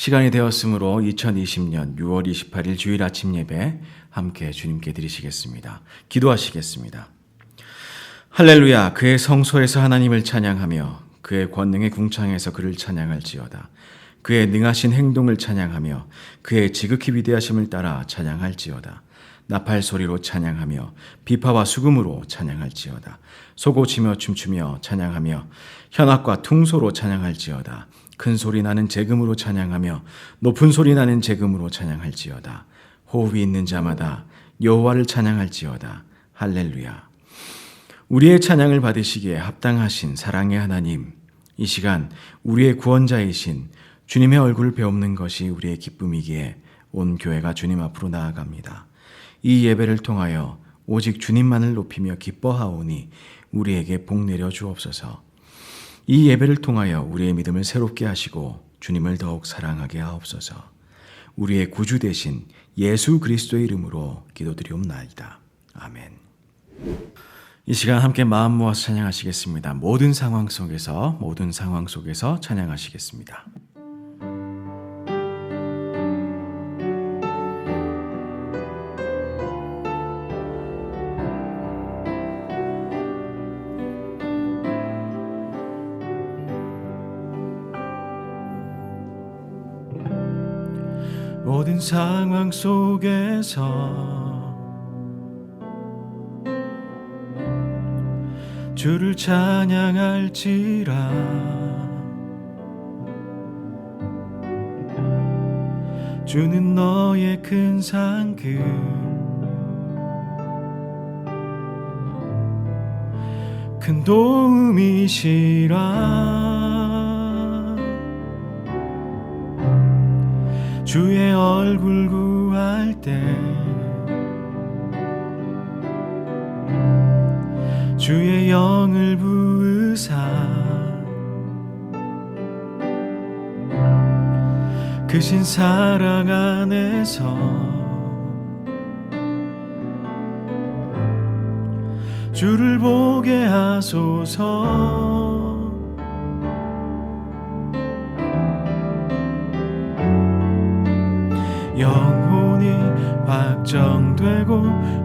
시간이 되었으므로 2020년 6월 28일 주일 아침 예배 함께 주님께 드리시겠습니다. 기도하시겠습니다. 할렐루야. 그의 성소에서 하나님을 찬양하며 그의 권능의 궁창에서 그를 찬양할지어다. 그의 능하신 행동을 찬양하며 그의 지극히 위대하심을 따라 찬양할지어다. 나팔 소리로 찬양하며 비파와 수금으로 찬양할지어다. 소고치며 춤추며 찬양하며 현악과 퉁소로 찬양할지어다. 큰 소리 나는 재금으로 찬양하며 높은 소리 나는 재금으로 찬양할지어다. 호흡이 있는 자마다 여호와를 찬양할지어다. 할렐루야. 우리의 찬양을 받으시기에 합당하신 사랑의 하나님, 이 시간 우리의 구원자이신 주님의 얼굴을 배우는 것이 우리의 기쁨이기에 온 교회가 주님 앞으로 나아갑니다. 이 예배를 통하여 오직 주님만을 높이며 기뻐하오니 우리에게 복 내려 주옵소서. 이 예배를 통하여 우리의 믿음을 새롭게 하시고 주님을 더욱 사랑하게 하옵소서. 우리의 구주 되신 예수 그리스도의 이름으로 기도드리옵나이다. 아멘. 이 시간 함께 마음 모아서 찬양하시겠습니다. 모든 상황 속에서 찬양하시겠습니다. 모든 상황 속에서 주를 찬양할지라. 주는 너의 큰 상급, 큰 도움이시라. 주의 얼굴 구할 때 주의 영을 부으사 크신 사랑 안에서 주를 보게 하소서. 영혼이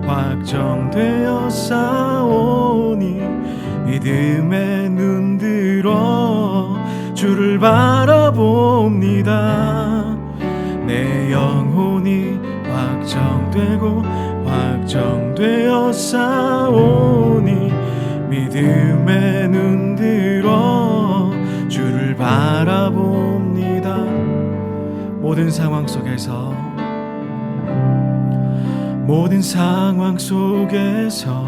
확정되어 싸우니 믿음에 눈들어 주를 바라봅니다. 내 영혼이 확정되어 싸우니 믿음에 눈들어 주를 바라봅니다. 모든 상황 속에서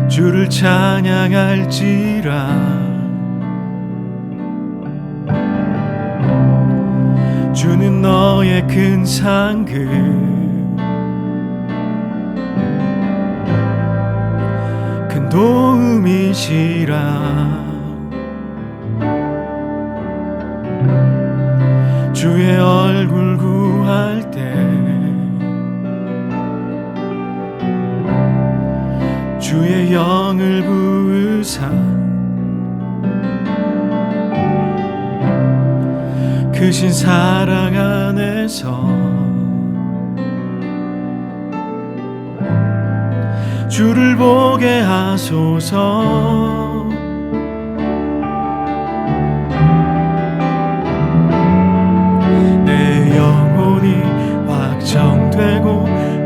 주를 찬양할지라. 주는 너의 큰 상급, 큰 도움이시라. 주의 얼굴 구할 때 주의 영을 부으사 크신 사랑 안에서 주를 보게 하소서.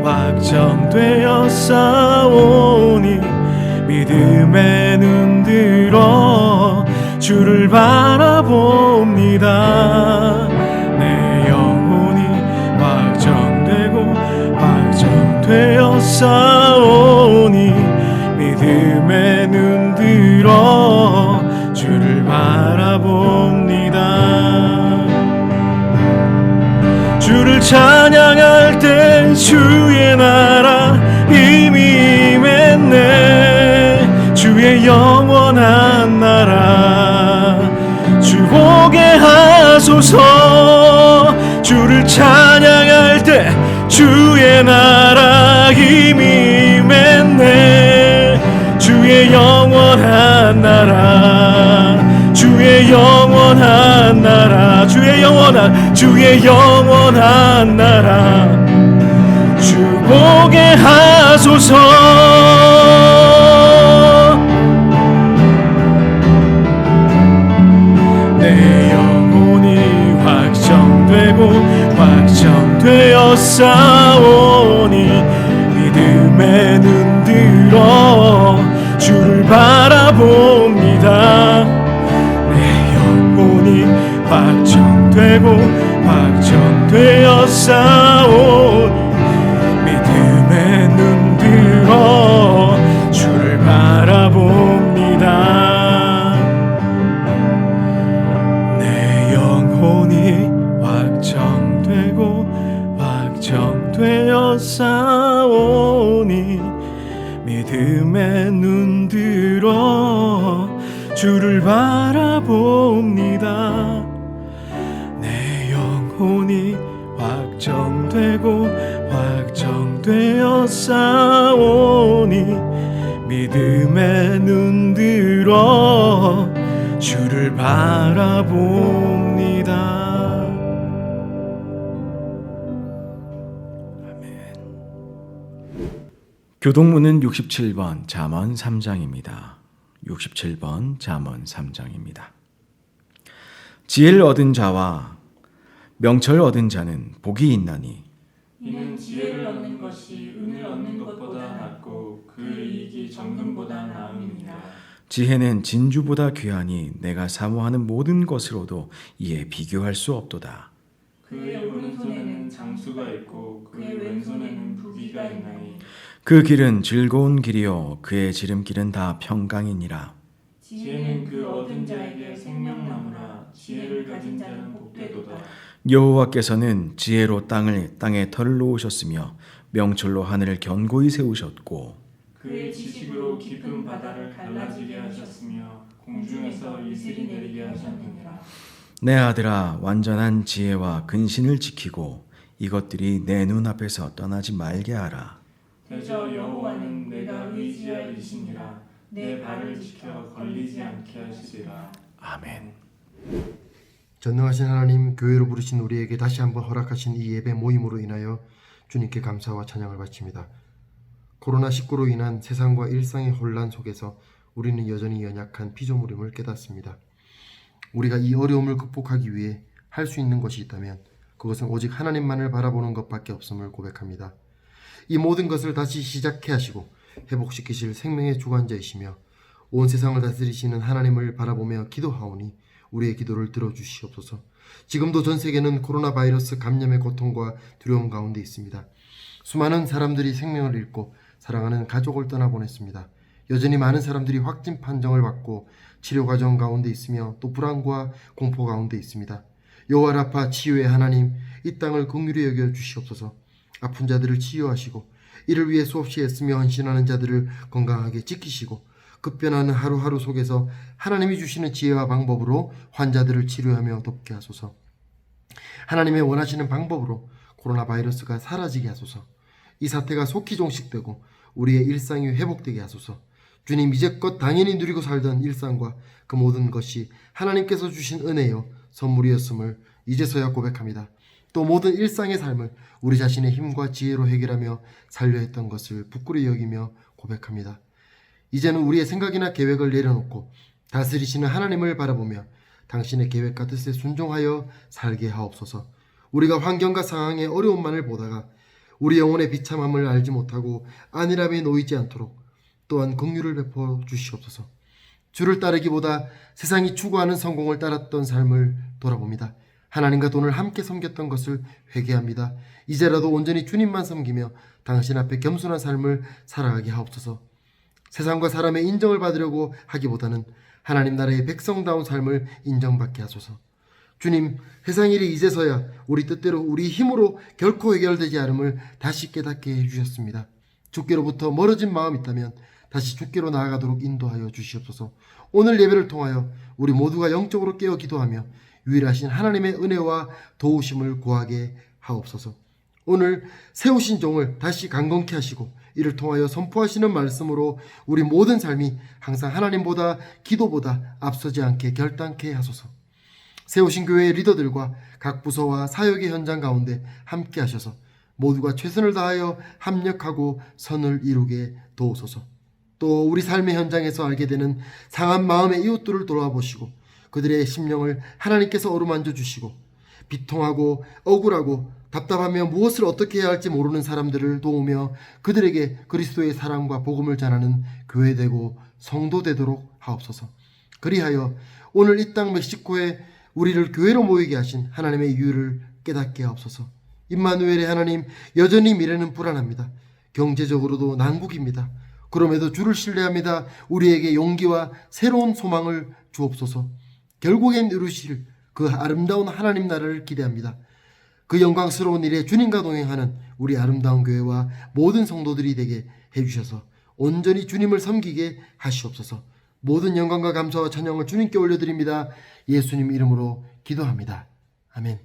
확정되어 싸우니 믿음에 눈들어 주를 바라봅니다. 내 영혼이 확정되어 싸우니 믿음에 눈들어 주를 바라봅니다. 주를 찬양할 때 주의 나라 이미 임했네. 주의 영원한 나라 주 보게 하소서. 주를 찬양할 때 주의 나라 이미 임했네. 주의 영원한 나라 주의 영원한 나라 주의 영원한 나라 주 보게 하소서 내 영혼이 확정되어 싸우니 믿음에 눈 들어 주를 바라봅니다 내 영혼이 확정되어 싸우니 믿음에 눈 들어 주를 바라봅니다 내 영혼이 확정되어 싸우니 믿음에 눈 들어 주를 바라봅니다 내 영혼이 확정되어 싸우니 믿음에 눈 들어 주를 바라봅니다 교동문은 67번 잠언 3장입니다. 67번 잠언 3장입니다. 지혜를 얻은 자와 명철을 얻은 자는 복이 있나니 이는 지혜를 얻는 것이 은을 얻는 것보다 낫고 그 이익이 정금보다 나음이니라. 지혜는 진주보다 귀하니 내가 사모하는 모든 것으로도 이에 비교할 수 없도다. 그의 오른손에는 장수가 있고 그의 왼손에는 부귀가 있나니 그 길은 즐거운 길이요 그의 지름길은 다 평강이니라. 지혜는 그 얻은 자에게 생명나무라. 지혜를 가진 자는 복되도다. 여호와께서는 지혜로 땅에 털을 놓으셨으며 명철로 하늘을 견고히 세우셨고 그의 지식으로 깊은 바다를 갈라지게 하셨으며 공중에서 이슬이 내리게 하셨느니라. 내 아들아 완전한 지혜와 근신을 지키고 이것들이 내 눈앞에서 떠나지 말게 하라. 대저 여호와는 내가 의지할 이시니라. 내 발을 지켜 걸리지 않게 하시리라. 아멘. 전능하신 하나님, 교회로 부르신 우리에게 다시 한번 허락하신 이 예배 모임으로 인하여 주님께 감사와 찬양을 바칩니다. 코로나19로 인한 세상과 일상의 혼란 속에서 우리는 여전히 연약한 피조물임을 깨닫습니다. 우리가 이 어려움을 극복하기 위해 할 수 있는 것이 있다면 그것은 오직 하나님만을 바라보는 것밖에 없음을 고백합니다. 이 모든 것을 다시 시작해 하시고 회복시키실 생명의 주관자이시며 온 세상을 다스리시는 하나님을 바라보며 기도하오니 우리의 기도를 들어주시옵소서. 지금도 전 세계는 코로나 바이러스 감염의 고통과 두려움 가운데 있습니다. 수많은 사람들이 생명을 잃고 사랑하는 가족을 떠나보냈습니다. 여전히 많은 사람들이 확진 판정을 받고 치료 과정 가운데 있으며 또 불안과 공포 가운데 있습니다. 여호와 라파 치유의 하나님, 이 땅을 긍휼히 여겨 주시옵소서. 아픈 자들을 치유하시고 이를 위해 수없이 애쓰며 헌신하는 자들을 건강하게 지키시고 급변하는 하루하루 속에서 하나님이 주시는 지혜와 방법으로 환자들을 치료하며 돕게 하소서. 하나님의 원하시는 방법으로 코로나 바이러스가 사라지게 하소서. 이 사태가 속히 종식되고 우리의 일상이 회복되게 하소서. 주님, 이제껏 당연히 누리고 살던 일상과 그 모든 것이 하나님께서 주신 은혜요 선물이었음을 이제서야 고백합니다. 또 모든 일상의 삶을 우리 자신의 힘과 지혜로 해결하며 살려 했던 것을 부끄러이 여기며 고백합니다. 이제는 우리의 생각이나 계획을 내려놓고 다스리시는 하나님을 바라보며 당신의 계획과 뜻에 순종하여 살게 하옵소서. 우리가 환경과 상황의 어려움만을 보다가 우리 영혼의 비참함을 알지 못하고 안일함에 놓이지 않도록 또한 긍휼을 베풀어 주시옵소서. 주를 따르기보다 세상이 추구하는 성공을 따랐던 삶을 돌아봅니다. 하나님과 돈을 함께 섬겼던 것을 회개합니다. 이제라도 온전히 주님만 섬기며 당신 앞에 겸손한 삶을 살아가게 하옵소서. 세상과 사람의 인정을 받으려고 하기보다는 하나님 나라의 백성다운 삶을 인정받게 하소서. 주님, 세상 일이 이제서야 우리 뜻대로 우리 힘으로 결코 해결되지 않음을 다시 깨닫게 해주셨습니다. 주께로부터 멀어진 마음이 있다면 다시 주께로 나아가도록 인도하여 주시옵소서. 오늘 예배를 통하여 우리 모두가 영적으로 깨어 기도하며 유일하신 하나님의 은혜와 도우심을 구하게 하옵소서. 오늘 세우신 종을 다시 강건케 하시고 이를 통하여 선포하시는 말씀으로 우리 모든 삶이 항상 하나님보다 기도보다 앞서지 않게 결단케 하소서. 세우신 교회의 리더들과 각 부서와 사역의 현장 가운데 함께 하셔서 모두가 최선을 다하여 합력하고 선을 이루게 도우소서. 또 우리 삶의 현장에서 알게 되는 상한 마음의 이웃들을 돌아보시고 그들의 심령을 하나님께서 어루만져 주시고 비통하고 억울하고 답답하며 무엇을 어떻게 해야 할지 모르는 사람들을 도우며 그들에게 그리스도의 사랑과 복음을 전하는 교회 되고 성도 되도록 하옵소서. 그리하여 오늘 이 땅 멕시코에 우리를 교회로 모이게 하신 하나님의 이유를 깨닫게 하옵소서. 임마누엘의 하나님, 여전히 미래는 불안합니다. 경제적으로도 난국입니다. 그럼에도 주를 신뢰합니다. 우리에게 용기와 새로운 소망을 주옵소서. 결국엔 이루실 그 아름다운 하나님 나라를 기대합니다. 그 영광스러운 일에 주님과 동행하는 우리 아름다운 교회와 모든 성도들이 되게 해주셔서 온전히 주님을 섬기게 하시옵소서. 모든 영광과 감사와 찬양을 주님께 올려드립니다. 예수님 이름으로 기도합니다. 아멘.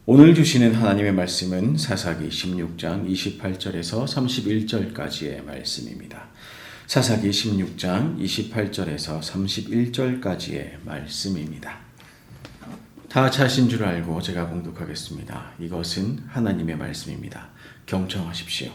오늘 주시는 하나님의 말씀은 사사기 16장 28절에서 31절까지의 말씀입니다. 사사기 16장 28절에서 31절까지의 말씀입니다. 다 차신 줄 알고 제가 봉독하겠습니다. 이것은 하나님의 말씀입니다. 경청하십시오.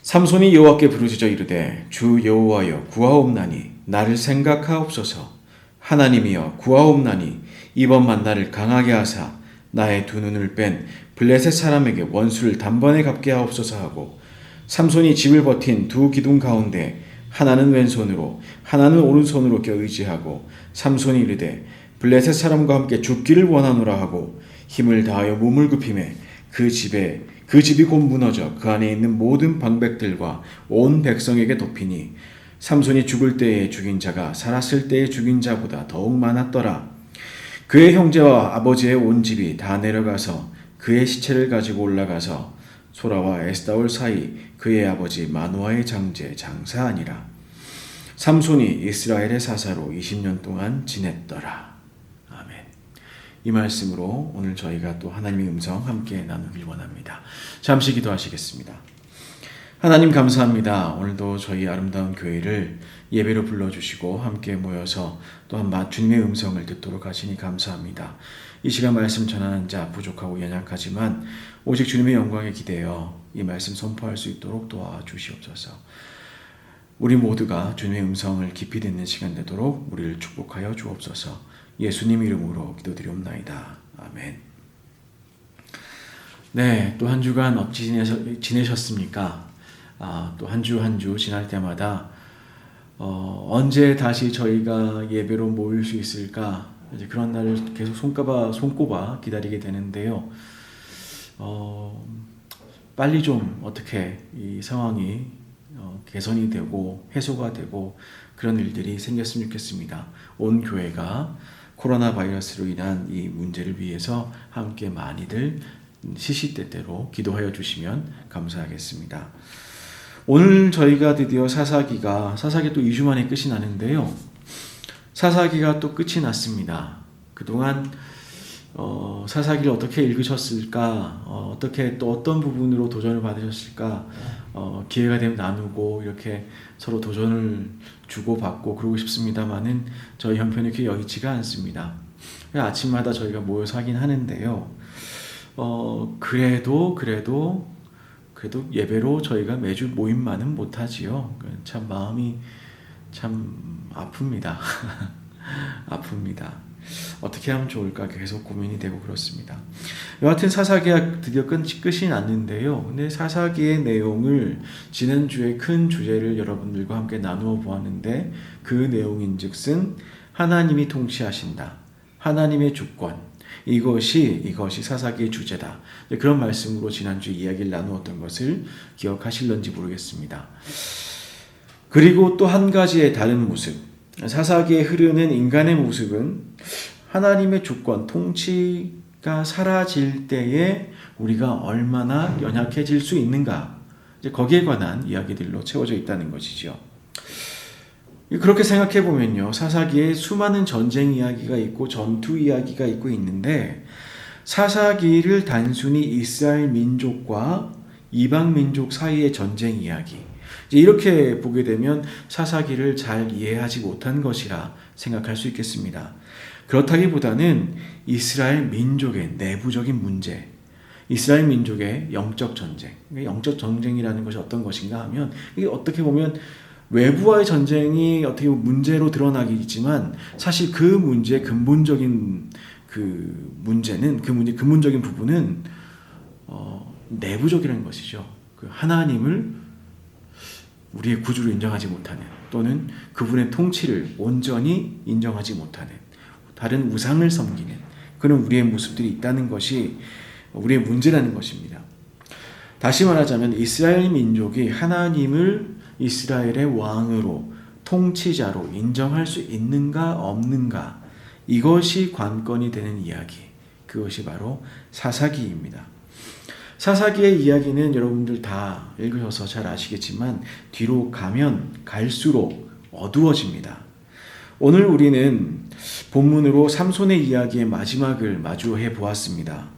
삼손이 여호와께 부르짖어 이르되 주 여호와여 구하옵나니 나를 생각하옵소서. 하나님이여 구하옵나니 이번만 나를 강하게 하사 나의 두 눈을 뺀 블레셋 사람에게 원수를 단번에 갚게 하옵소서 하고 삼손이 집을 버틴 두 기둥 가운데 하나는 왼손으로 하나는 오른손으로 껴 의지하고 삼손이 이르되 블레셋 사람과 함께 죽기를 원하노라 하고 힘을 다하여 몸을 굽히매 그 집이 곧 무너져 그 안에 있는 모든 방백들과 온 백성에게 덮이니 삼손이 죽을 때에 죽인 자가 살았을 때에 죽인 자보다 더욱 많았더라. 그의 형제와 아버지의 온 집이 다 내려가서 그의 시체를 가지고 올라가서 소라와 에스다올 사이 그의 아버지 마노아의 장제 장사하니라. 삼손이 이스라엘의 사사로 20년 동안 지냈더라. 아멘. 이 말씀으로 오늘 저희가 또 하나님의 음성 함께 나누길 원합니다. 잠시 기도하시겠습니다. 하나님 감사합니다. 오늘도 저희 아름다운 교회를 예배로 불러주시고 함께 모여서 또한 주님의 음성을 듣도록 하시니 감사합니다. 이 시간 말씀 전하는 자 부족하고 연약하지만 오직 주님의 영광에 기대어 이 말씀 선포할 수 있도록 도와주시옵소서. 우리 모두가 주님의 음성을 깊이 듣는 시간 되도록 우리를 축복하여 주옵소서. 예수님 이름으로 기도드리옵나이다. 아멘. 네, 또 한 주간 어찌 지내셨습니까? 또 한 주 한 주 지날 때마다 언제 다시 저희가 예배로 모일 수 있을까? 이제 그런 날을 계속 손꼽아 기다리게 되는데요. 빨리 좀 어떻게 이 상황이 개선이 되고 해소가 되고 그런 일들이 생겼으면 좋겠습니다. 온 교회가 코로나 바이러스로 인한 이 문제를 위해서 함께 많이들 시시때때로 기도하여 주시면 감사하겠습니다. 오늘 저희가 드디어 사사기 또 2주 만에 끝이 나는데요. 사사기가 또 끝이 났습니다. 그동안 사사기를 어떻게 읽으셨을까? 어떻게 또 어떤 부분으로 도전을 받으셨을까? 기회가 되면 나누고 이렇게 서로 도전을 주고받고 그러고 싶습니다만은 저희 형편이 그렇게 여의치가 않습니다. 아침마다 저희가 모여서 하긴 하는데요. 그래도 예배로 저희가 매주 모임만은 못하지요. 참 마음이 참 아픕니다. 아픕니다. 어떻게 하면 좋을까 계속 고민이 되고 그렇습니다. 여하튼 사사기가 드디어 끝이 났는데요. 근데 사사기의 내용을 지난주에 큰 주제를 여러분들과 함께 나누어 보았는데 그 내용인즉슨 하나님이 통치하신다. 하나님의 주권. 이것이 사사기의 주제다. 그런 말씀으로 지난주에 이야기를 나누었던 것을 기억하실런지 모르겠습니다. 그리고 또 한 가지의 다른 모습. 사사기에 흐르는 인간의 모습은 하나님의 주권, 통치가 사라질 때에 우리가 얼마나 연약해질 수 있는가. 이제 거기에 관한 이야기들로 채워져 있다는 것이죠. 그렇게 생각해 보면요, 사사기에 수많은 전쟁 이야기가 있고 전투 이야기가 있고 있는데 사사기를 단순히 이스라엘 민족과 이방 민족 사이의 전쟁 이야기, 이제 이렇게 보게 되면 사사기를 잘 이해하지 못한 것이라 생각할 수 있겠습니다. 그렇다기보다는 이스라엘 민족의 내부적인 문제, 이스라엘 민족의 영적 전쟁, 영적 전쟁이라는 것이 어떤 것인가 하면 이게 어떻게 보면 외부와의 전쟁이 어떻게 보면 문제로 드러나기지만 사실 그 문제의 근본적인 근본적인 부분은 내부적이라는 것이죠. 그 하나님을 우리의 구주로 인정하지 못하는, 또는 그분의 통치를 온전히 인정하지 못하는, 다른 우상을 섬기는 그런 우리의 모습들이 있다는 것이 우리의 문제라는 것입니다. 다시 말하자면 이스라엘 민족이 하나님을 이스라엘의 왕으로, 통치자로 인정할 수 있는가 없는가, 이것이 관건이 되는 이야기, 그것이 바로 사사기입니다. 사사기의 이야기는 여러분들 다 읽으셔서 잘 아시겠지만 뒤로 가면 갈수록 어두워집니다. 오늘 우리는 본문으로 삼손의 이야기의 마지막을 마주해 보았습니다.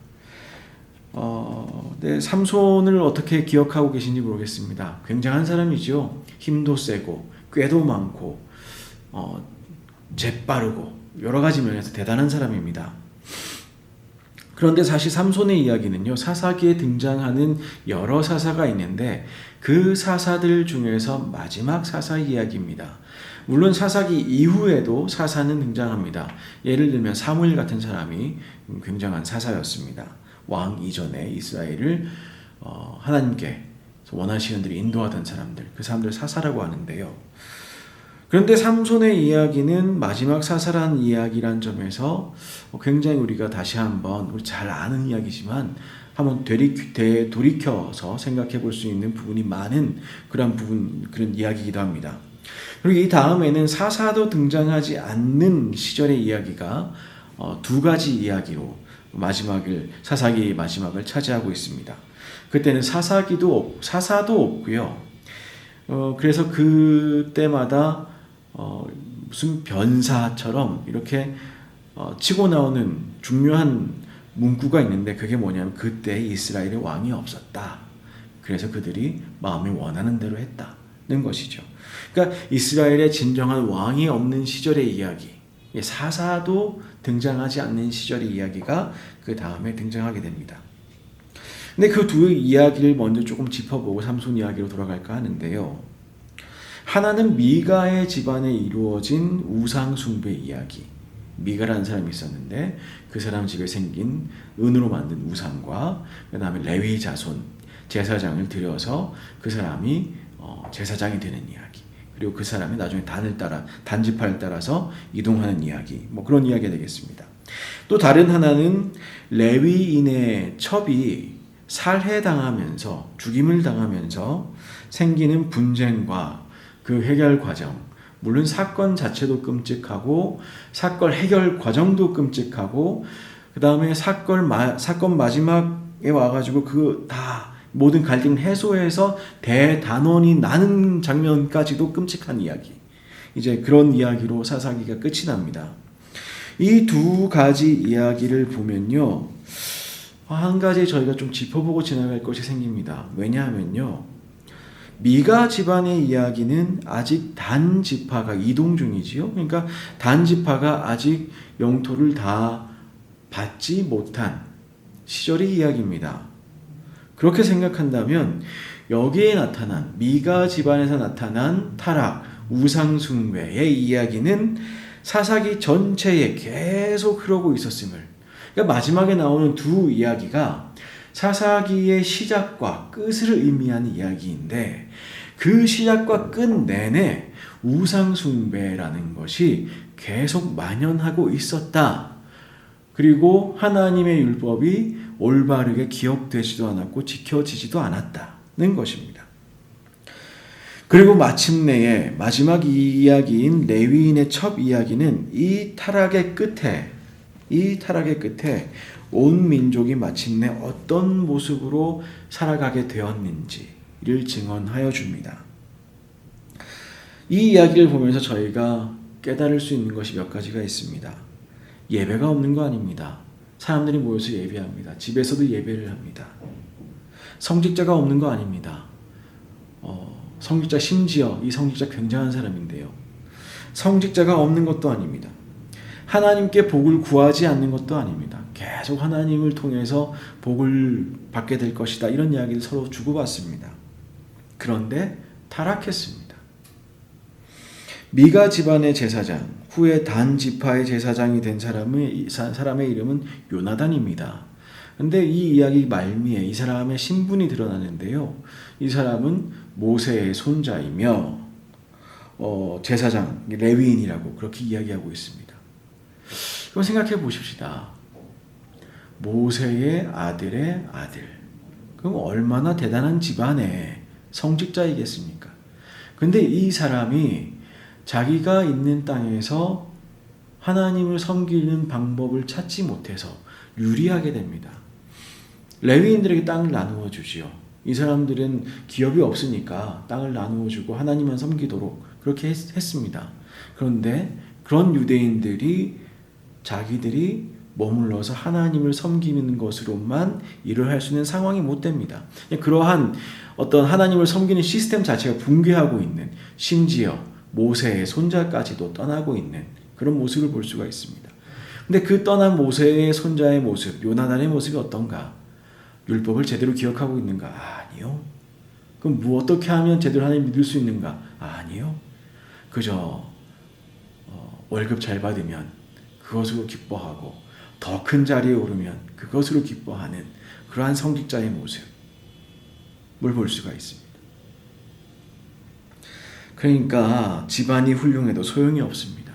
삼손을 어떻게 기억하고 계신지 모르겠습니다. 굉장한 사람이죠. 힘도 세고 꾀도 많고 재빠르고 여러 가지 면에서 대단한 사람입니다. 그런데 사실 삼손의 이야기는요, 사사기에 등장하는 여러 사사가 있는데 그 사사들 중에서 마지막 사사 이야기입니다. 물론 사사기 이후에도 사사는 등장합니다. 예를 들면 사무엘 같은 사람이 굉장한 사사였습니다. 왕 이전에 이스라엘을 하나님께 원하시는 대로 인도하던 사람들, 그 사람들 사사라고 하는데요. 그런데 삼손의 이야기는 마지막 사사라는 이야기란 점에서 굉장히 우리가 다시 한번 우리 잘 아는 이야기지만 한번 돌이켜서 생각해 볼 수 있는 부분이 많은 그런 이야기이기도 합니다. 그리고 이 다음에는 사사도 등장하지 않는 시절의 이야기가 두 가지 이야기로 사사기의 마지막을 차지하고 있습니다. 그때는 사사도 없고요. 그래서 그때마다 무슨 변사처럼 이렇게 치고 나오는 중요한 문구가 있는데, 그게 뭐냐면 그때 이스라엘의 왕이 없었다. 그래서 그들이 마음이 원하는 대로 했다는 것이죠. 그러니까 이스라엘의 진정한 왕이 없는 시절의 이야기, 사사도 등장하지 않는 시절의 이야기가 그 다음에 등장하게 됩니다. 근데 그 두 이야기를 먼저 조금 짚어보고 삼손 이야기로 돌아갈까 하는데요. 하나는 미가의 집안에 이루어진 우상 숭배 이야기. 미가라는 사람이 있었는데 그 사람 집에 생긴 은으로 만든 우상과 그 다음에 레위 자손 제사장을 들여서 그 사람이 제사장이 되는 이야기. 그리고 그 사람이 나중에 단지파를 따라서 이동하는 이야기. 그런 이야기가 되겠습니다. 또 다른 하나는 레위인의 첩이 살해당하면서, 죽임을 당하면서 생기는 분쟁과 그 해결 과정, 물론 사건 자체도 끔찍하고 사건 해결 과정도 끔찍하고, 그 다음에 사건 마지막에 와가지고 모든 갈등 해소해서 대단원이 나는 장면까지도 끔찍한 이야기. 이제 그런 이야기로 사사기가 끝이 납니다. 이 두 가지 이야기를 보면요, 한 가지 저희가 좀 짚어보고 지나갈 것이 생깁니다. 왜냐하면요, 미가 집안의 이야기는 아직 단 지파가 이동 중이지요. 그러니까 단 지파가 아직 영토를 다 받지 못한 시절의 이야기입니다. 그렇게 생각한다면 여기에 나타난 미가 집안에서 나타난 타락, 우상숭배의 이야기는 사사기 전체에 계속 흐르고 있었음을, 그러니까 마지막에 나오는 두 이야기가 사사기의 시작과 끝을 의미하는 이야기인데, 그 시작과 끝 내내 우상숭배라는 것이 계속 만연하고 있었다. 그리고 하나님의 율법이 올바르게 기억되지도 않았고 지켜지지도 않았다는 것입니다. 그리고 마침내의 마지막 이야기인 레위인의 첩 이야기는 이 타락의 끝에 온 민족이 마침내 어떤 모습으로 살아가게 되었는지를 증언하여 줍니다. 이 이야기를 보면서 저희가 깨달을 수 있는 것이 몇 가지가 있습니다. 예배가 없는 거 아닙니다. 사람들이 모여서 예배합니다. 집에서도 예배를 합니다. 성직자가 없는 거 아닙니다. 성직자, 심지어 이 성직자 굉장한 사람인데요. 성직자가 없는 것도 아닙니다. 하나님께 복을 구하지 않는 것도 아닙니다. 계속 하나님을 통해서 복을 받게 될 것이다. 이런 이야기를 서로 주고받습니다. 그런데 타락했습니다. 미가 집안의 제사장, 후에 단 지파의 제사장이 된 사람의 이름은 요나단입니다. 근데 이 이야기 말미에 이 사람의 신분이 드러나는데요. 이 사람은 모세의 손자이며 제사장, 레위인이라고 그렇게 이야기하고 있습니다. 그럼 생각해 보십시다. 모세의 아들의 아들. 그럼 얼마나 대단한 집안의 성직자이겠습니까? 근데 이 사람이 자기가 있는 땅에서 하나님을 섬기는 방법을 찾지 못해서 유리하게 됩니다. 레위인들에게 땅을 나누어 주지요. 이 사람들은 기업이 없으니까 땅을 나누어 주고 하나님만 섬기도록 그렇게 했습니다. 그런데 그런 유대인들이 자기들이 머물러서 하나님을 섬기는 것으로만 일을 할 수 있는 상황이 못 됩니다. 그러한 어떤 하나님을 섬기는 시스템 자체가 붕괴하고 있는, 심지어 모세의 손자까지도 떠나고 있는 그런 모습을 볼 수가 있습니다. 근데 그 떠난 모세의 손자의 모습, 요나단의 모습이 어떤가? 율법을 제대로 기억하고 있는가? 아니요. 그럼 어떻게 하면 제대로 하나님 믿을 수 있는가? 아니요. 그저 월급 잘 받으면 그것으로 기뻐하고 더 큰 자리에 오르면 그것으로 기뻐하는 그러한 성직자의 모습을 볼 수가 있습니다. 그러니까 집안이 훌륭해도 소용이 없습니다.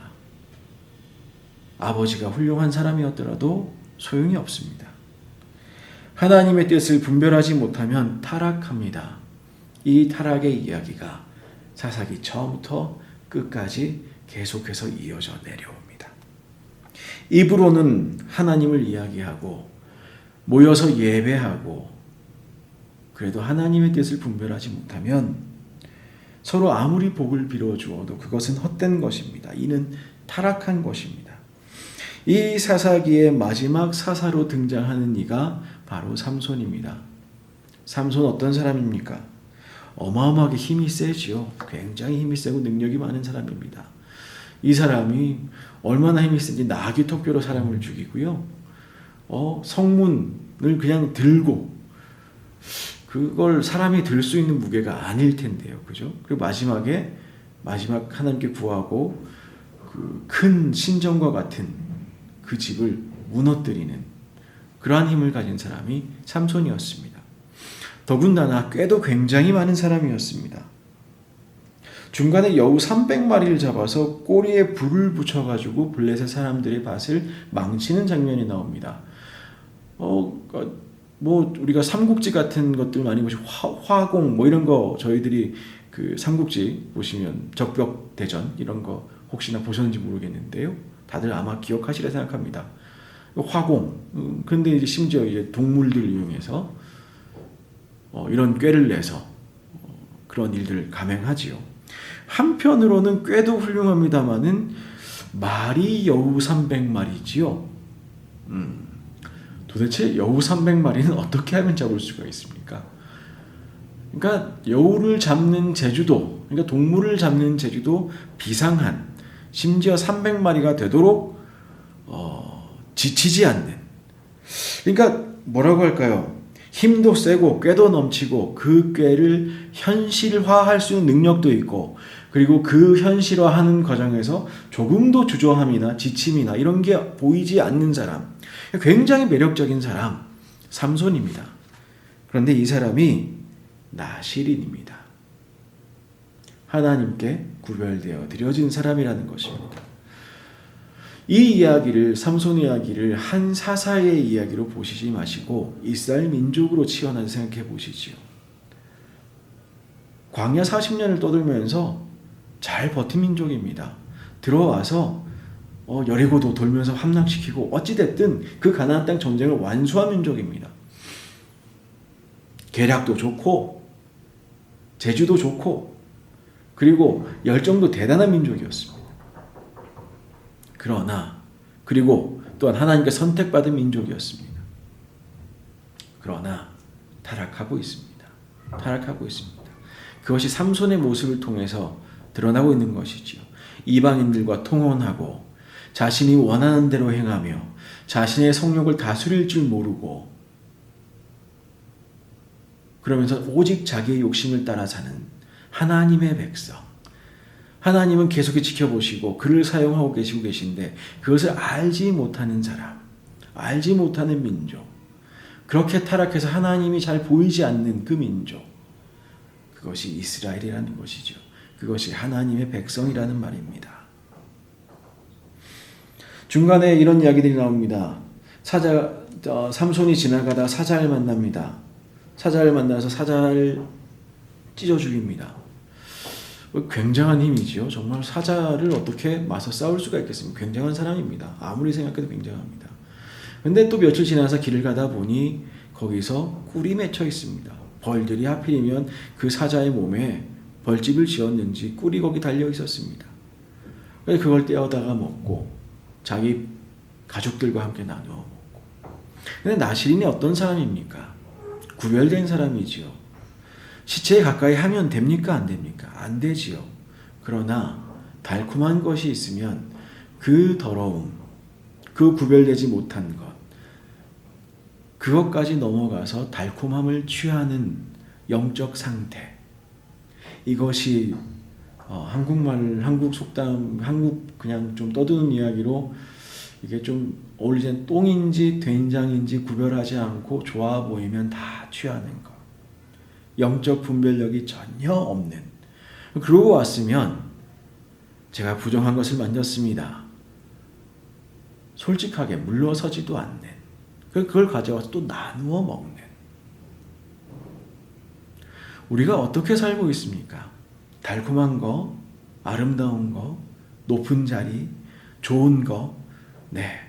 아버지가 훌륭한 사람이었더라도 소용이 없습니다. 하나님의 뜻을 분별하지 못하면 타락합니다. 이 타락의 이야기가 사사기 처음부터 끝까지 계속해서 이어져 내려옵니다. 입으로는 하나님을 이야기하고 모여서 예배하고 그래도 하나님의 뜻을 분별하지 못하면 서로 아무리 복을 빌어주어도 그것은 헛된 것입니다. 이는 타락한 것입니다. 이 사사기의 마지막 사사로 등장하는 이가 바로 삼손입니다. 삼손 어떤 사람입니까? 어마어마하게 힘이 세지요. 굉장히 힘이 세고 능력이 많은 사람입니다. 이 사람이 얼마나 힘이 센지 나귀 턱뼈로 사람을 죽이고요. 성문을 그냥 들고 그걸 사람이 들 수 있는 무게가 아닐 텐데요. 그죠? 그리고 마지막 하나님께 구하고 그 큰 신전과 같은 그 집을 무너뜨리는 그러한 힘을 가진 사람이 삼손이었습니다. 더군다나 꾀도 굉장히 많은 사람이었습니다. 중간에 여우 300마리를 잡아서 꼬리에 불을 붙여가지고 블레셋 사람들의 밭을 망치는 장면이 나옵니다. 우리가 삼국지 같은 것들 많이 보시고 화공 이런 거 저희들이 그 삼국지 보시면 적벽 대전 이런 거 혹시나 보셨는지 모르겠는데요. 다들 아마 기억하시리라 생각합니다. 화공. 그런데 이제 심지어 이제 동물들을 이용해서 이런 꾀를 내서 그런 일들을 감행하지요. 한편으로는 꾀도 훌륭합니다마는 말이 여우 300마리지요. 도대체 여우 300마리는 어떻게 하면 잡을 수가 있습니까? 그러니까 여우를 잡는 제주도, 그러니까 동물을 잡는 제주도 비상한, 심지어 300마리가 되도록 지치지 않는. 그러니까 뭐라고 할까요? 힘도 세고 꾀도 넘치고 그 꾀를 현실화할 수 있는 능력도 있고 그리고 그 현실화하는 과정에서 조금도 주저함이나 지침이나 이런 게 보이지 않는 사람, 굉장히 매력적인 사람, 삼손입니다. 그런데 이 사람이 나실인입니다. 하나님께 구별되어 드려진 사람이라는 것입니다. 이 이야기를, 삼손 이야기를 한 사사의 이야기로 보시지 마시고 이스라엘 민족으로 치환해서 생각해 보시지요. 광야 40년을 떠돌면서 잘 버틴 민족입니다. 들어와서 여리고도 돌면서 함락시키고 어찌됐든 그 가나안 땅 전쟁을 완수한 민족입니다. 계략도 좋고 재주도 좋고 그리고 열정도 대단한 민족이었습니다. 그리고 또한 하나님께 선택받은 민족이었습니다. 그러나 타락하고 있습니다. 타락하고 있습니다. 그것이 삼손의 모습을 통해서 드러나고 있는 것이지요. 이방인들과 통혼하고 자신이 원하는 대로 행하며 자신의 성욕을 다스릴 줄 모르고 그러면서 오직 자기의 욕심을 따라 사는 하나님의 백성. 하나님은 계속 지켜보시고 그를 사용하고 계시고 계신데 그것을 알지 못하는 사람, 알지 못하는 민족, 그렇게 타락해서 하나님이 잘 보이지 않는 그 민족, 그것이 이스라엘이라는 것이죠. 그것이 하나님의 백성이라는 말입니다. 중간에 이런 이야기들이 나옵니다. 삼손이 지나가다 사자를 만납니다. 사자를 만나서 사자를 찢어 죽입니다. 굉장한 힘이지요. 정말 사자를 어떻게 맞서 싸울 수가 있겠습니까? 굉장한 사람입니다. 아무리 생각해도 굉장합니다. 근데 또 며칠 지나서 길을 가다 보니 거기서 꿀이 맺혀 있습니다. 벌들이 하필이면 그 사자의 몸에 벌집을 지었는지 꿀이 거기 달려 있었습니다. 그래서 그걸 떼어다가 먹고 자기 가족들과 함께 나누어 먹고. 근데 나실인이 어떤 사람입니까? 구별된 사람이지요. 시체에 가까이 하면 됩니까? 안 됩니까? 안 되지요. 그러나 달콤한 것이 있으면 그 더러움, 그 구별되지 못한 것, 그것까지 넘어가서 달콤함을 취하는 영적 상태. 이것이 한국 속담, 한국 그냥 좀 떠드는 이야기로 이게 좀 어울리는 똥인지 된장인지 구별하지 않고 좋아 보이면 다 취하는 것. 영적 분별력이 전혀 없는. 그러고 왔으면 제가 부정한 것을 만졌습니다. 솔직하게 물러서지도 않는. 그걸 가져와서 또 나누어 먹는. 우리가 어떻게 살고 있습니까? 달콤한 거, 아름다운 거, 높은 자리, 좋은 거, 네,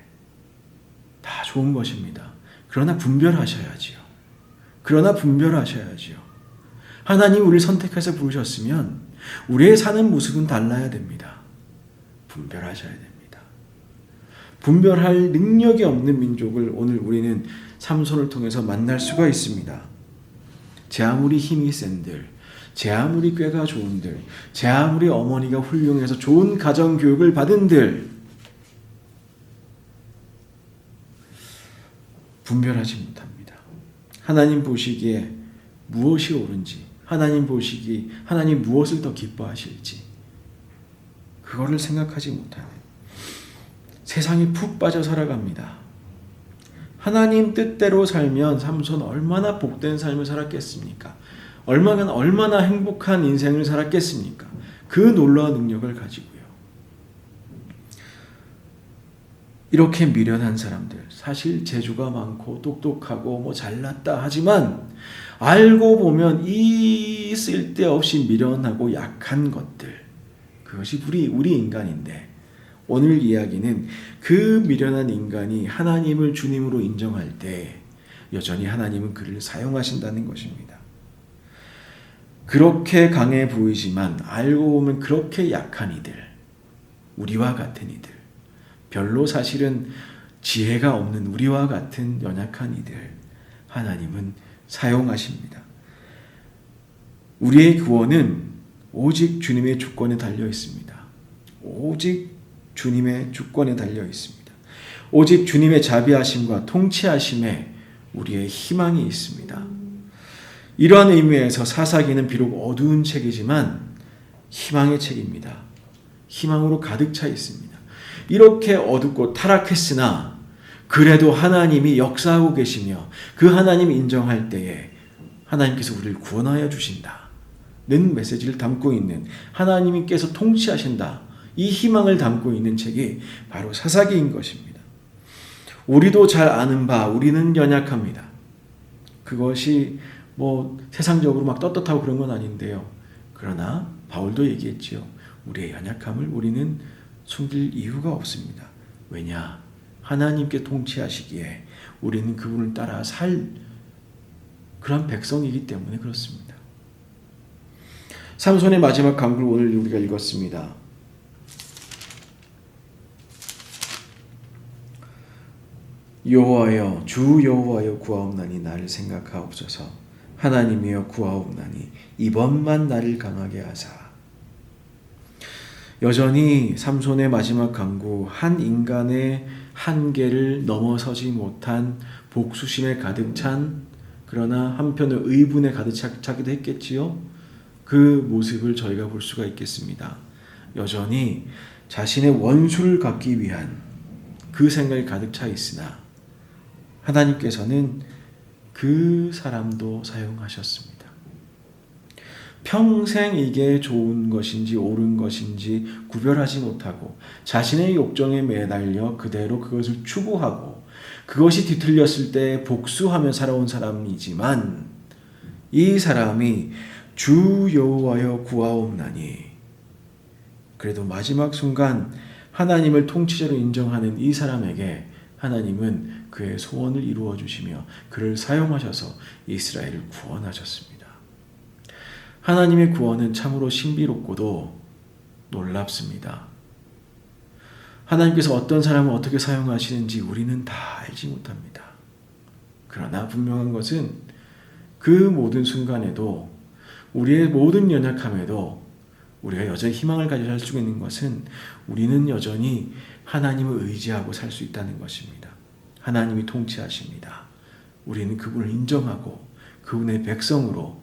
다 좋은 것입니다. 그러나 분별하셔야지요. 그러나 분별하셔야지요. 하나님 우리를 선택해서 부르셨으면 우리의 사는 모습은 달라야 됩니다. 분별하셔야 됩니다. 분별할 능력이 없는 민족을 오늘 우리는 삼손을 통해서 만날 수가 있습니다. 제 아무리 힘이 센들, 제 아무리 꾀가 좋은들, 제 아무리 어머니가 훌륭해서 좋은 가정교육을 받은들 분별하지 못합니다. 하나님 보시기에 무엇이 옳은지, 하나님 보시기 하나님 무엇을 더 기뻐하실지 그거를 생각하지 못하는 세상에 푹 빠져 살아갑니다. 하나님 뜻대로 살면 삼손 얼마나 복된 삶을 살았겠습니까? 얼마나 행복한 인생을 살았겠습니까? 그 놀라운 능력을 가지고요. 이렇게 미련한 사람들, 사실 재주가 많고 똑똑하고 뭐 잘났다 하지만 알고 보면 이 쓸데없이 미련하고 약한 것들, 그것이 우리 인간인데 오늘 이야기는 그 미련한 인간이 하나님을 주님으로 인정할 때 여전히 하나님은 그를 사용하신다는 것입니다. 그렇게 강해 보이지만 알고 보면 그렇게 약한 이들, 우리와 같은 이들, 별로 사실은 지혜가 없는 우리와 같은 연약한 이들, 하나님은 사용하십니다. 우리의 구원은 오직 주님의 주권에 달려 있습니다. 오직 주님의 주권에 달려 있습니다. 오직 주님의 자비하심과 통치하심에 우리의 희망이 있습니다. 이러한 의미에서 사사기는 비록 어두운 책이지만 희망의 책입니다. 희망으로 가득 차 있습니다. 이렇게 어둡고 타락했으나 그래도 하나님이 역사하고 계시며 그 하나님 인정할 때에 하나님께서 우리를 구원하여 주신다는 메시지를 담고 있는, 하나님께서 통치하신다, 이 희망을 담고 있는 책이 바로 사사기인 것입니다. 우리도 잘 아는 바 우리는 연약합니다. 그것이 뭐 세상적으로 막 떳떳하고 그런 건 아닌데요. 그러나 바울도 얘기했지요. 우리의 연약함을 우리는 숨길 이유가 없습니다. 왜냐? 하나님께 통치하시기에 우리는 그분을 따라 살 그런 백성이기 때문에 그렇습니다. 삼손의 마지막 강구를 오늘 우리가 읽었습니다. 여호와여 주 여호와여 구하옵나니 나를 생각하옵소서. 하나님이여 구하옵나니 이번만 나를 강하게 하사. 여전히 삼손의 마지막 강구, 한 인간의 한계를 넘어서지 못한 복수심에 가득 찬, 그러나 한편은 의분에 가득 차기도 했겠지요. 그 모습을 저희가 볼 수가 있겠습니다. 여전히 자신의 원수를 갚기 위한 그 생각이 가득 차 있으나 하나님께서는 그 사람도 사용하셨습니다. 평생 이게 좋은 것인지 옳은 것인지 구별하지 못하고 자신의 욕정에 매달려 그대로 그것을 추구하고 그것이 뒤틀렸을 때 복수하며 살아온 사람이지만, 이 사람이 주 여호와여 구하옵나니, 그래도 마지막 순간 하나님을 통치자로 인정하는 이 사람에게 하나님은 그의 소원을 이루어 주시며 그를 사용하셔서 이스라엘을 구원하셨습니다. 하나님의 구원은 참으로 신비롭고도 놀랍습니다. 하나님께서 어떤 사람을 어떻게 사용하시는지 우리는 다 알지 못합니다. 그러나 분명한 것은 그 모든 순간에도, 우리의 모든 연약함에도 우리가 여전히 희망을 가지고 살 수 있는 것은 우리는 여전히 하나님을 의지하고 살 수 있다는 것입니다. 하나님이 통치하십니다. 우리는 그분을 인정하고 그분의 백성으로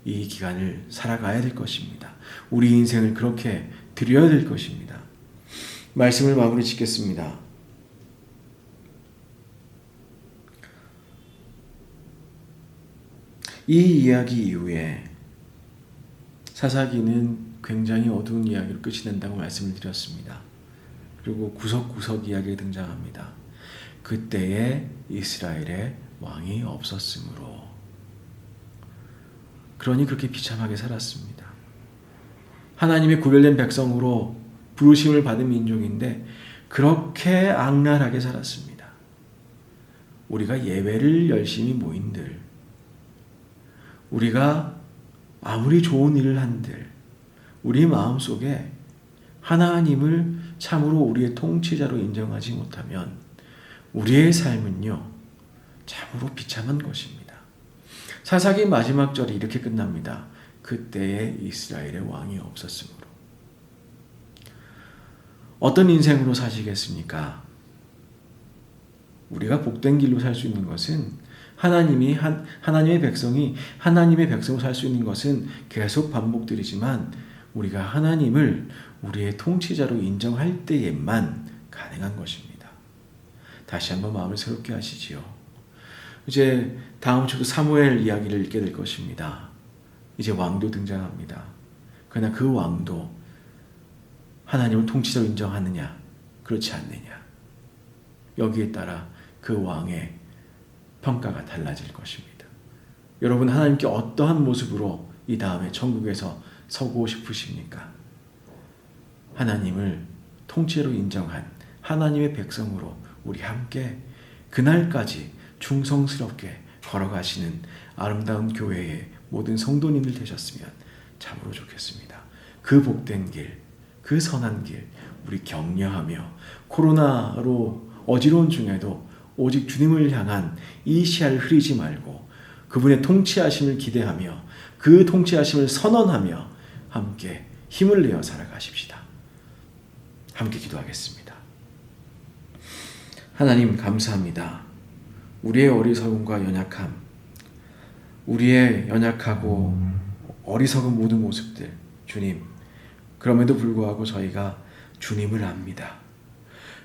이 기간을 살아가야 될 것입니다. 우리 인생을 그렇게 드려야 될 것입니다. 말씀을 마무리 짓겠습니다. 이 이야기 이후에 사사기는 굉장히 어두운 이야기로 끝이 된다고 말씀을 드렸습니다. 그리고 구석구석 이야기가 등장합니다. 그때에 이스라엘에 왕이 없었으므로. 그러니 그렇게 비참하게 살았습니다. 하나님의 구별된 백성으로 부르심을 받은 민족인데 그렇게 악랄하게 살았습니다. 우리가 예배를 열심히 모인들, 우리가 아무리 좋은 일을 한들, 우리 마음속에 하나님을 참으로 우리의 통치자로 인정하지 못하면 우리의 삶은요, 참으로 비참한 것입니다. 사사기 마지막 절이 이렇게 끝납니다. 그때에 이스라엘의 왕이 없었으므로. 어떤 인생으로 사시겠습니까? 우리가 복된 길로 살 수 있는 것은 하나님의 백성이 하나님의 백성으로 살 수 있는 것은 계속 반복드리지만 우리가 하나님을 우리의 통치자로 인정할 때에만 가능한 것입니다. 다시 한번 마음을 새롭게 하시지요. 이제 다음 주도 사무엘 이야기를 읽게 될 것입니다. 이제 왕도 등장합니다. 그러나 그 왕도 하나님을 통치자로 인정하느냐, 그렇지 않느냐, 여기에 따라 그 왕의 평가가 달라질 것입니다. 여러분, 하나님께 어떠한 모습으로 이 다음에 천국에서 서고 싶으십니까? 하나님을 통치자로 인정한 하나님의 백성으로 우리 함께 그날까지 충성스럽게 걸어가시는 아름다운 교회의 모든 성도님들 되셨으면 참으로 좋겠습니다. 그 복된 길, 그 선한 길 우리 격려하며 코로나로 어지러운 중에도 오직 주님을 향한 이 시야를 흐리지 말고 그분의 통치하심을 기대하며 그 통치하심을 선언하며 함께 힘을 내어 살아가십시다. 함께 기도하겠습니다. 하나님 감사합니다. 우리의 어리석음과 연약함, 우리의 연약하고 어리석은 모든 모습들, 주님, 그럼에도 불구하고 저희가 주님을 압니다.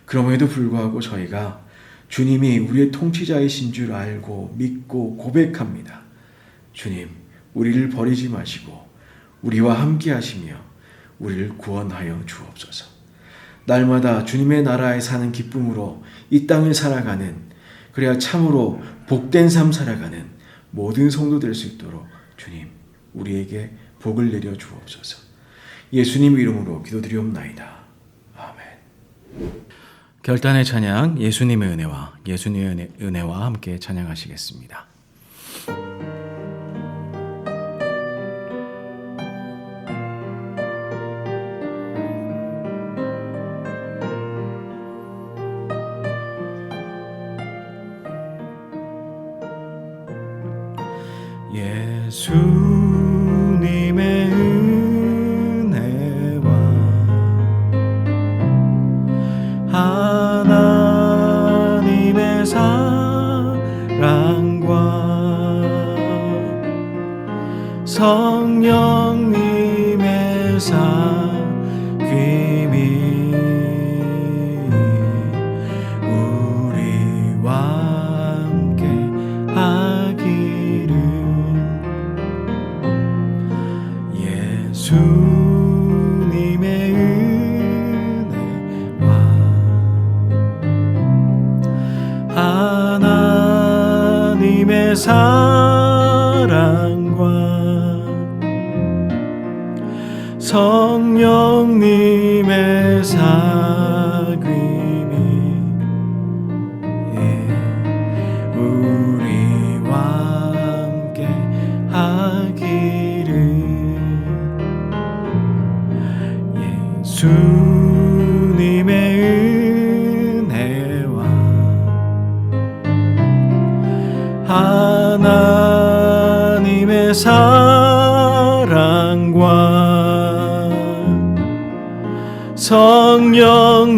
그럼에도 불구하고 저희가 주님이 우리의 통치자이신 줄 알고 믿고 고백합니다. 주님, 우리를 버리지 마시고 우리와 함께 하시며 우리를 구원하여 주옵소서. 날마다 주님의 나라에 사는 기쁨으로 이 땅을 살아가는, 그래야 참으로 복된 삶 살아가는 모든 성도 될 수 있도록 주님, 우리에게 복을 내려 주옵소서. 예수님 이름으로 기도드리옵나이다. 아멘. 결단의 찬양, 예수님의 은혜와 함께 찬양하시겠습니다. 예수님의 은혜와 하나님의 사랑과 성령님의 사귐이 우리와 함께 하기를. 예수님의 은혜와 하나님의 사랑과 성령님의 사귐이 우리와 함께 하기를. 예수님의 은혜와 하나님의 사랑과 성령님의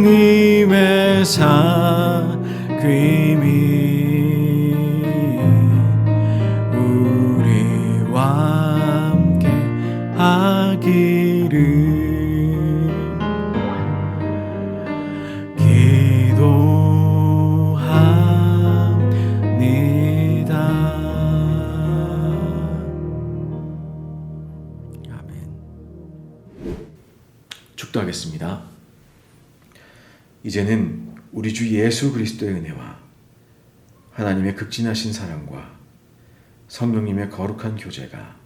사귐이 우리와 함께 하기를. 축도하겠습니다. 이제는 우리 주 예수 그리스도의 은혜와 하나님의 극진하신 사랑과 성령님의 거룩한 교제가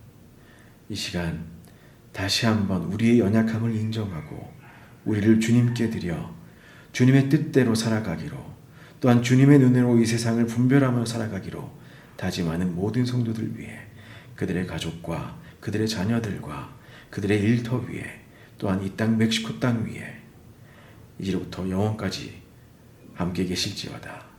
이 시간 다시 한번 우리의 연약함을 인정하고 우리를 주님께 드려 주님의 뜻대로 살아가기로, 또한 주님의 눈으로 이 세상을 분별하며 살아가기로 다짐하는 모든 성도들 위해, 그들의 가족과 그들의 자녀들과 그들의 일터 위에, 또한 이 땅 멕시코 땅 위에 이제부터 영원까지 함께 계실지어다.